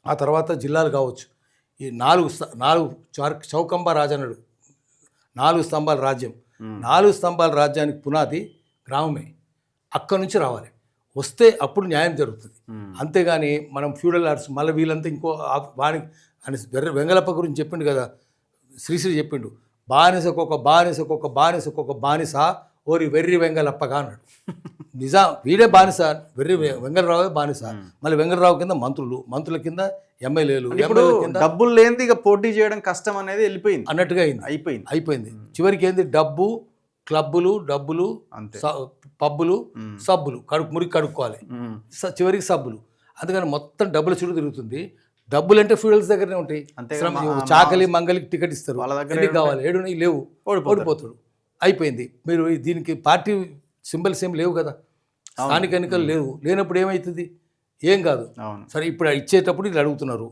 ఆ తర్వాత జిల్లాలు కావచ్చు. ఈ నాలుగు చౌకంబ రాజన్నడు 4 స్తంభాల రాజ్యం. 4 స్తంభాల రాజ్యానికి పునాది గ్రామమే. అక్కడి నుంచి రావాలి. వస్తే అప్పుడు న్యాయం జరుగుతుంది. అంతేగాని మనం ఫ్యూడల్ ఆర్ట్స్ మళ్ళీ వీళ్ళంతా ఇంకో వానికి అని వెంగళప్ప గురించి చెప్పిండు కదా, శ్రీశ్రీ చెప్పిండు, బానిసకొక బానిస ఓరి వెర్రి వెంగళప్పగా అన్నాడు. వీడే బానిస, వెర్రి వెంగళరావే బానిస. మళ్ళీ వెంగళరావు కింద మంత్రుల కింద ఎమ్మెల్యేలు కింద డబ్బులు లేనిది ఇక పోటీ చేయడం కష్టం అనేది వెళ్ళిపోయింది అన్నట్టుగా అయిపోయింది. చివరికి ఏంది, డబ్బులు పబ్బులు సబ్బులు మురికి కడుక్కోవాలి, చివరికి సబ్బులు. అందుకని మొత్తం డబ్బుల చుట్టూ తిరుగుతుంది. డబ్బులు అంటే ఫ్యూడల్స్ దగ్గరనే ఉంటాయి. చాకలి మంగలికి టికెట్ ఇస్తారు, ఎన్నికి కావాలి, ఏడున్నాయి లేవు, ఓడిపోతాడు. అయిపోయింది. మీరు దీనికి పార్టీ సింబల్స్ ఏం లేవు కదా, స్థానిక ఎన్నికలు లేనప్పుడు ఏమవుతుంది, ఏం కాదు. సరే ఇప్పుడు ఇచ్చేటప్పుడు వీళ్ళు అడుగుతున్నారు,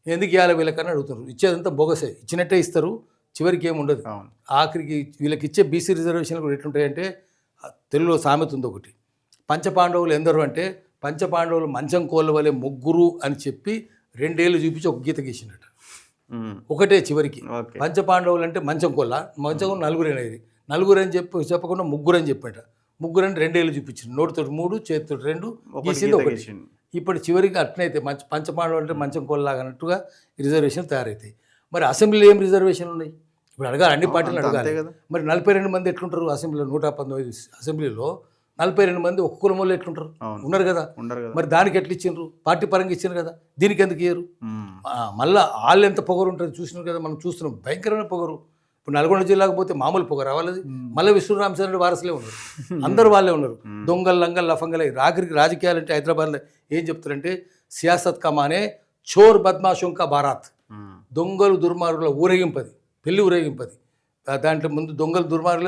ఎందుకు ఇవ్వాలి వీళ్ళకన్నా అడుగుతున్నారు. ఇచ్చేదంతా బోగసే, ఇచ్చినట్టే ఇస్తారు, చివరికి ఏముండదు. ఆఖరికి వీళ్ళకి ఇచ్చే బీసీ రిజర్వేషన్లు కూడా ఎట్లుంటాయంటే, తెలుగులో సామెత ఉంది ఒకటి, పంచపాండవులు ఎందరు అంటే, పంచపాండవులు మంచం కోళ్ళ వలె ముగ్గురు అని చెప్పి 2 ఏళ్ళు చూపించి ఒక గీత గీసినట్టు. ఒకటే చివరికి పంచపాండవులు అంటే మంచం నలుగురు అని చెప్పకుండా ముగ్గురు అని చెప్పాట. ముగ్గురు అని 2 ఏళ్ళు చూపించింది, నోటితో 3 చేతితో 2 గీసింది ఒకటి. ఇప్పుడు చివరికి అట్నయితే పంచపాండవులు అంటే మంచం కోళ్ళలాగా అన్నట్టుగా రిజర్వేషన్ తయారవుతాయి. మరి అసెంబ్లీలో ఏం రిజర్వేషన్లు ఉన్నాయి ఇప్పుడు అడగాలి, అన్ని పార్టీలు అడగాలి. మరి 42 మంది ఎట్లుంటారు అసెంబ్లీలో? 119 అసెంబ్లీలో 42 మంది ఒక్క కులం వాళ్ళు ఎట్లుంటారు? ఉన్నారు కదా. మరి దానికి ఎట్లా ఇచ్చిండ్రు? పార్టీ పరంగా ఇచ్చిండ్రు కదా, దీనికి ఎందుకు ఇయ్యరు? మళ్ళీ వాళ్ళు ఎంత పొగరు ఉంటుంది చూసినారు కదా, మనం చూస్తున్నాం, భయంకరమైన పొగరు. ఇప్పుడు నల్గొండ జిల్లాకు పోతే మామూలు పొగరు వాళ్ళది. మళ్ళీ విష్ణురామచంద్రుడు వారసులే ఉన్నారు, అందరు వాళ్ళే ఉన్నారు. దొంగలు లంగలు లఫంగలు. ఆఖరికి రాజకీయాలంటే హైదరాబాద్లో ఏం చెప్తారంటే, సియాసత్ కమానే చోర్ బద్మాషుం కా బారాత్, దొంగలు దుర్మార్గుల ఊరేగింపది, పెళ్లి ఊరేగింపది. దాంట్లో ముందు దొంగలు దుర్మార్గులే